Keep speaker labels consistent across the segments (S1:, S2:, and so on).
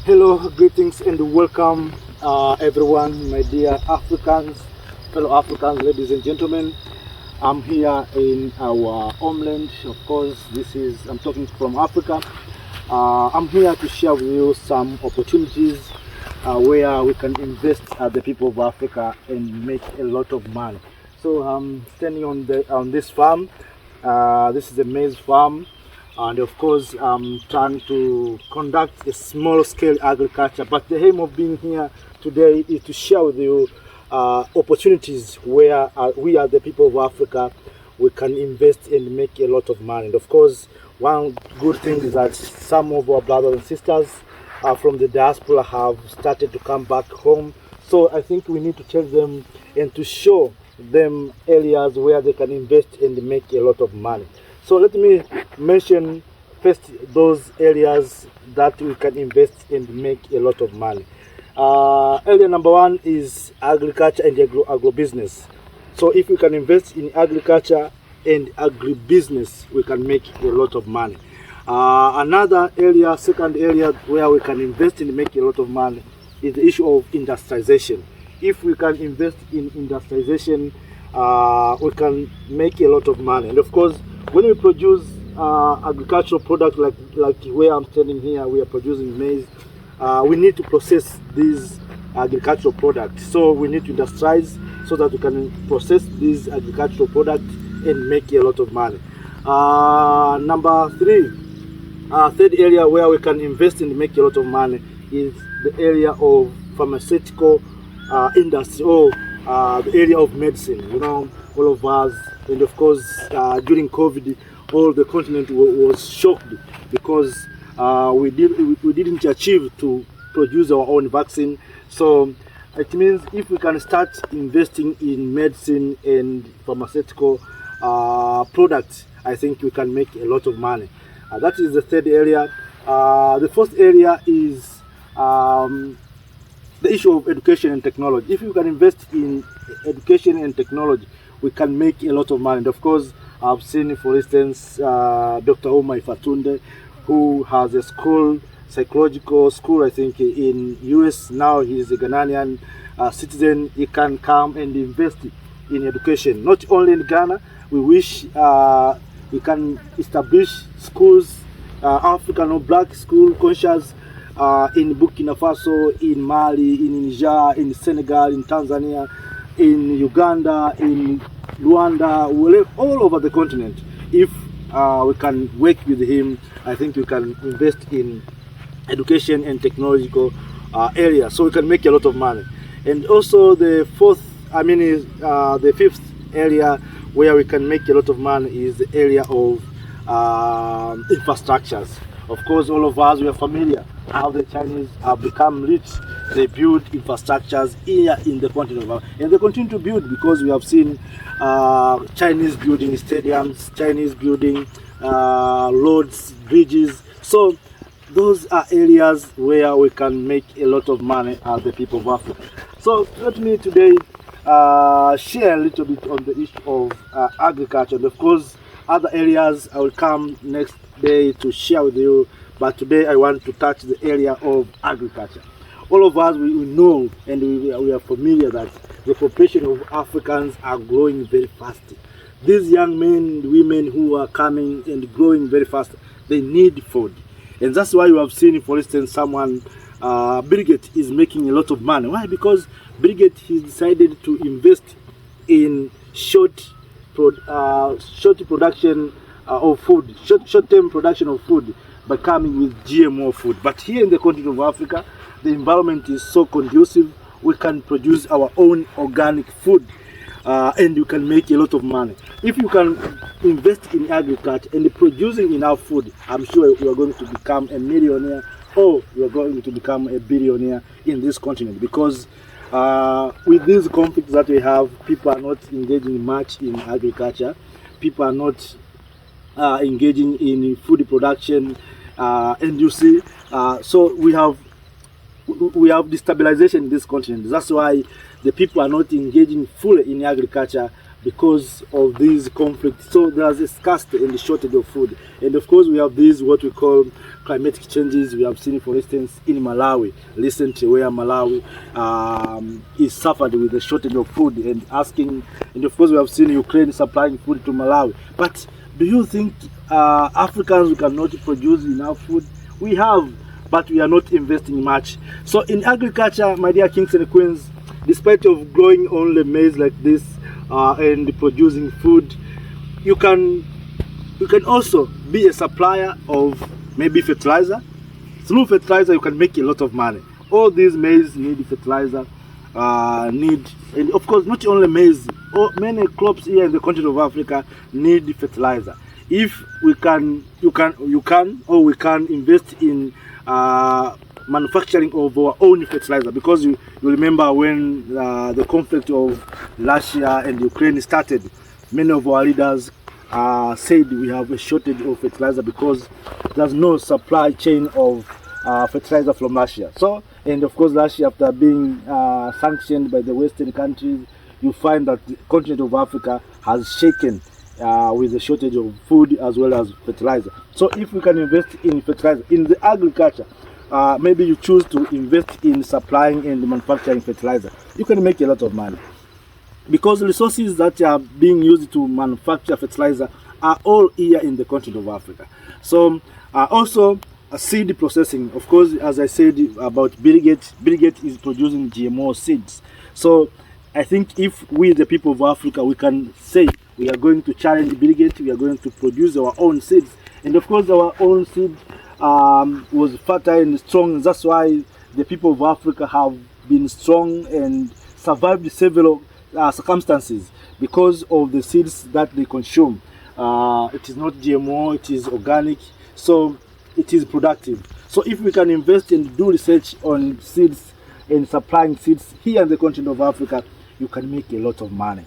S1: Hello, greetings and welcome everyone, my dear Africans, fellow Africans, ladies and gentlemen. I'm here in our homeland. Of course, I'm talking from Africa. I'm here to share with you some opportunities where we can invest as the people of Africa and make a lot of money. So I'm standing on this farm. This is a maize farm, and of course I'm trying to conduct a small scale agriculture, but the aim of being here today is to share with you opportunities where we are the people of Africa, we can invest and make a lot of money. And of course, one good thing is that some of our brothers and sisters from the diaspora have started to come back home. So I think we need to tell them and to show them areas where they can invest and make a lot of money. So let me mention first those areas that we can invest and make a lot of money. Area number one is agriculture and agribusiness. So if we can invest in agriculture and agribusiness, we can make a lot of money. Another area, second area where we can invest and make a lot of money is the issue of industrialization. If we can invest in industrialization, we can make a lot of money. And of course, when we produce agricultural products like where I'm standing here, we are producing maize. We need to process these agricultural products. So we need to industrialize so that we can process these agricultural products and make a lot of money. Number three, third area where we can invest and make a lot of money is the area of pharmaceutical industry, or the area of medicine. You know, all of us, and of course during COVID, all the continent was shocked because we didn't achieve to produce our own vaccine. So it means if we can start investing in medicine and pharmaceutical products, I think we can make a lot of money. That is the third area. The fourth area is the issue of education and technology. If you can invest in education and technology, we can make a lot of money. And of course, I've seen, for instance, Dr. Omar Fatunde, who has a school, psychological school, I think, in US. Now he's a Ghanaian citizen. He can come and invest in education. Not only in Ghana, we wish we can establish schools, African or black school conscious, in Burkina Faso, in Mali, in Niger, in Senegal, in Tanzania, in Uganda, in Rwanda, all over the continent. If we can work with him, I think we can invest in education and technological area, so we can make a lot of money. And also the fifth area where we can make a lot of money is the area of infrastructures. Of course, all of us, we are familiar how the Chinese have become rich. They build infrastructures here in the continent, and they continue to build, because we have seen Chinese building stadiums, Chinese building roads, bridges. So those are areas where we can make a lot of money as the people of Africa. So let me today share a little bit on the issue of agriculture. And of course, other areas I will come next day to share with you, but today I want to touch the area of agriculture. All of us, we know and we are familiar that the population of Africans are growing very fast. These young men, women who are coming and growing very fast, they need food. And that's why you have seen, for instance, someone, Bill Gates, is making a lot of money. Why? Because Bill Gates, he decided to invest in short-term production of food by coming with GMO food. But here in the continent of Africa, the environment is so conducive. We can produce our own organic food, and you can make a lot of money. If you can invest in agriculture and producing enough food, I'm sure you are going to become a millionaire, or you are going to become a billionaire in this continent. Because with these conflicts that we have, people are not engaging much in agriculture. People are not engaging in food production, and you see, so we have destabilization in this continent. That's why the people are not engaging fully in agriculture. because of these conflicts. So there's a scarcity and a shortage of food. And of course, we have these what we call climatic changes. We have seen, for instance, in Malawi recently, where Malawi is suffered with a shortage of food and asking. And of course, we have seen Ukraine supplying food to Malawi. But do you think Africans cannot produce enough food? We have, but we are not investing much. So in agriculture, my dear kings and queens, despite of growing only maize like this and producing food, you can also be a supplier of maybe fertilizer. Through fertilizer, you can make a lot of money. All these maize need fertilizer, and of course not only maize. Many crops here in the continent of Africa need fertilizer. If we can, we can invest in manufacturing of our own fertilizer, because you remember when the conflict of Russia and Ukraine started, many of our leaders said we have a shortage of fertilizer because there's no supply chain of fertilizer from Russia. So, and of course, Russia, after being sanctioned by the Western countries, you find that the continent of Africa has shaken with the shortage of food as well as fertilizer. So if we can invest in fertilizer, in the agriculture, maybe you choose to invest in supplying and manufacturing fertilizer, you can make a lot of money. Because the resources that are being used to manufacture fertilizer are all here in the continent of Africa. So also seed processing, of course, as I said about Bill Gates is producing GMO seeds. So I think if we, the people of Africa, we can say we are going to challenge Bill Gates, we are going to produce our own seeds. And of course, our own seed was fertile and strong. That's why the people of Africa have been strong and survived several circumstances because of the seeds that they consume. It is not GMO, it is organic, so it is productive. So if we can invest and do research on seeds and supplying seeds here in the continent of Africa, you can make a lot of money.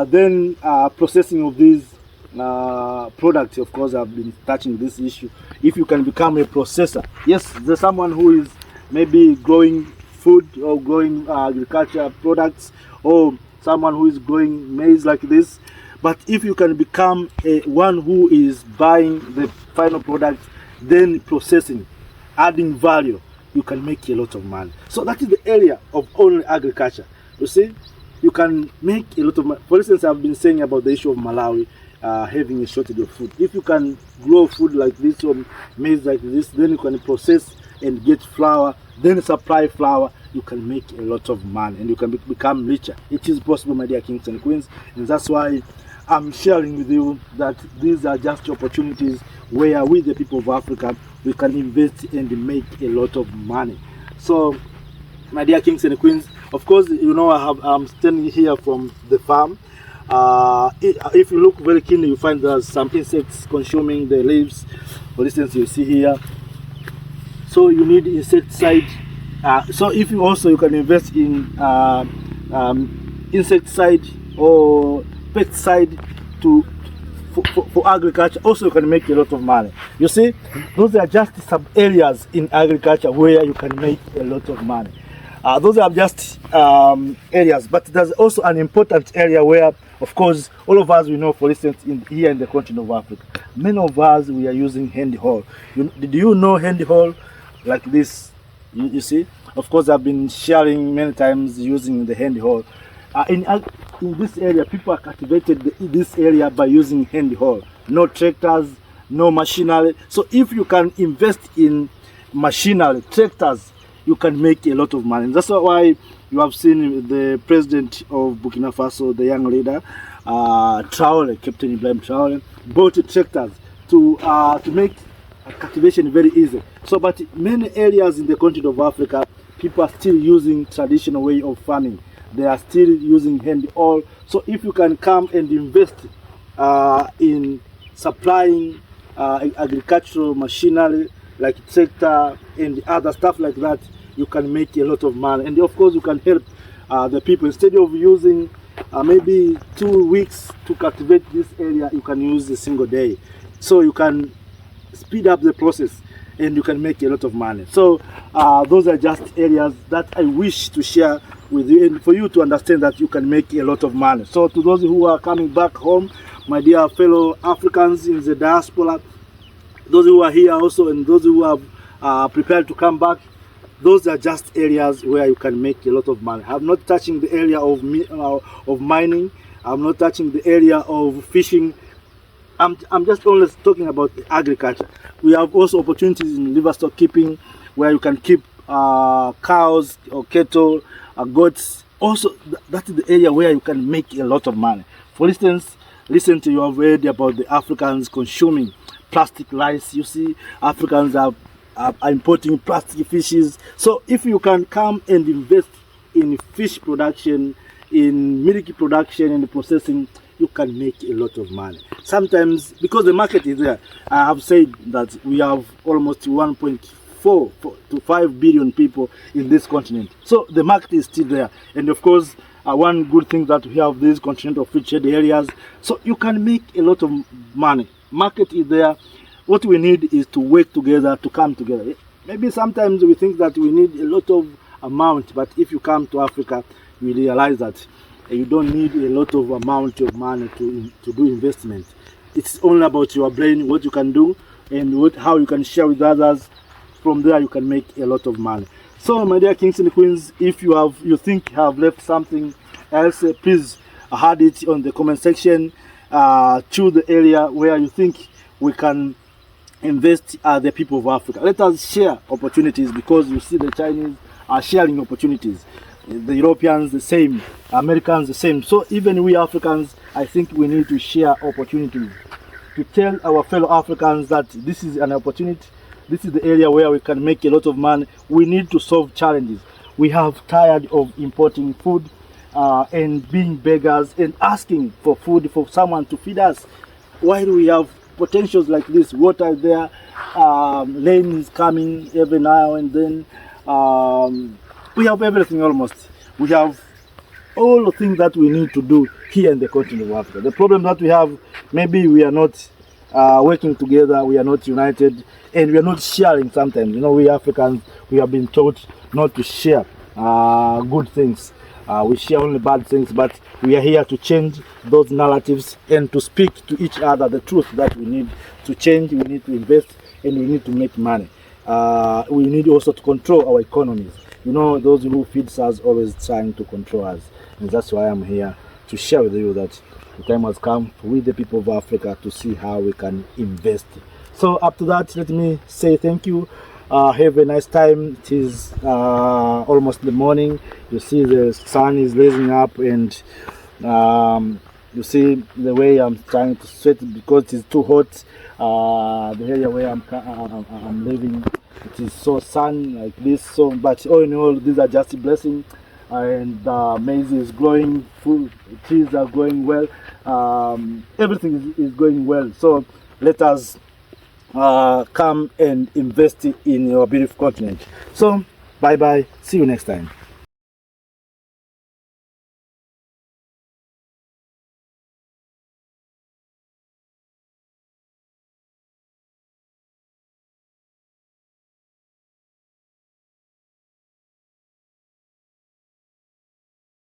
S1: Then processing of these products, of course, I've been touching this issue. If you can become a processor, yes, there's someone who is maybe growing food or growing agriculture products, or someone who is growing maize like this. But if you can become one who is buying the final product, then processing, adding value, you can make a lot of money. So that is the area of only agriculture. You see, you can make a lot of money. For instance, I've been saying about the issue of Malawi having a shortage of food. If you can grow food like this or maize like this, then you can process and get flour, then supply flour, you can make a lot of money and you can become richer. It is possible, my dear kings and queens, and that's why I'm sharing with you that these are just opportunities where we, the people of Africa, we can invest and make a lot of money. So, my dear kings and queens, of course, you know I'm standing here from the farm. If you look very keenly, you find there's some insects consuming the leaves. For instance, you see here. So you need insecticide. So if you also, you can invest in insecticide or pesticide for agriculture. Also, you can make a lot of money. You see, those are just some areas in agriculture where you can make a lot of money. Those are just areas, but there's also an important area where, of course, all of us, we know, for instance, here in the continent of Africa, many of us, we are using hand hoe. Did you know hand hoe like this? You see, of course, I've been sharing many times using the hand hoe. In this area, people are cultivated this area by using hand hoe. No tractors, no machinery. So if you can invest in machinery, tractors, you can make a lot of money. And that's why you have seen the president of Burkina Faso, the young leader, Traore, Captain Ibrahim Traore, bought tractors to make cultivation very easy. So, but many areas in the continent of Africa, people are still using traditional way of farming. They are still using hand hoe. So if you can come and invest in supplying agricultural machinery like tractor and other stuff like that, you can make a lot of money. And of course, you can help the people. Instead of using maybe 2 weeks to cultivate this area, you can use a single day. So you can speed up the process. and you can make a lot of money. So those are just areas that I wish to share with you, and for you to understand that you can make a lot of money. So to those who are coming back home, my dear fellow Africans in the diaspora, those who are here also, and those who are prepared to come back, those are just areas where you can make a lot of money. I'm not touching the area of mining. I'm not touching the area of fishing. I'm just only talking about agriculture. We have also opportunities in livestock keeping, where you can keep cows or cattle, goats. Also, that is the area where you can make a lot of money. For instance, recently you have read about the Africans consuming plastic rice. You see, Africans are importing plastic fishes. So if you can come and invest in fish production, in milk production and processing, you can make a lot of money. Sometimes, because the market is there, I have said that we have almost 1.4 to 5 billion people in this continent. So the market is still there. And of course, one good thing that we have these continental free trade areas, so you can make a lot of money. Market is there. What we need is to work together, to come together. Maybe sometimes we think that we need a lot of amount, but if you come to Africa, you realize that you don't need a lot of amount of money to do investment. It's only about your brain, what you can do, and how you can share with others. From there, you can make a lot of money. So, my dear kings and queens, if you think you have left something else, please add it on the comment section. Choose the area where you think we can invest the people of Africa. Let us share opportunities, because you see the Chinese are sharing opportunities. The Europeans the same, Americans the same. So even we Africans, I think we need to share opportunities, to tell our fellow Africans that this is an opportunity, this is the area where we can make a lot of money. We need to solve challenges. We have tired of importing food and being beggars and asking for food for someone to feed us. While we have potentials like this, water there, rain is coming every now and then. We have everything almost. We have all the things that we need to do here in the continent of Africa. The problem that we have, maybe we are not working together, we are not united, and we are not sharing sometimes. You know, we Africans, we have been taught not to share good things. We share only bad things, but we are here to change those narratives and to speak to each other the truth that we need to change, we need to invest, and we need to make money. We need also to control our economies. You know, those who feed us always trying to control us. And that's why I'm here to share with you that the time has come with the people of Africa to see how we can invest. So up to that, let me say thank you. Have a nice time. It is almost the morning. You see the sun is rising up, and you see the way I'm trying to sweat because it is too hot. The area where I'm living, it is so sun like this. So, but all in all, these are just a blessing. And maize is growing, food, trees are growing well. Everything is going well. So let us come and invest in your beautiful continent. So bye bye. See you next time.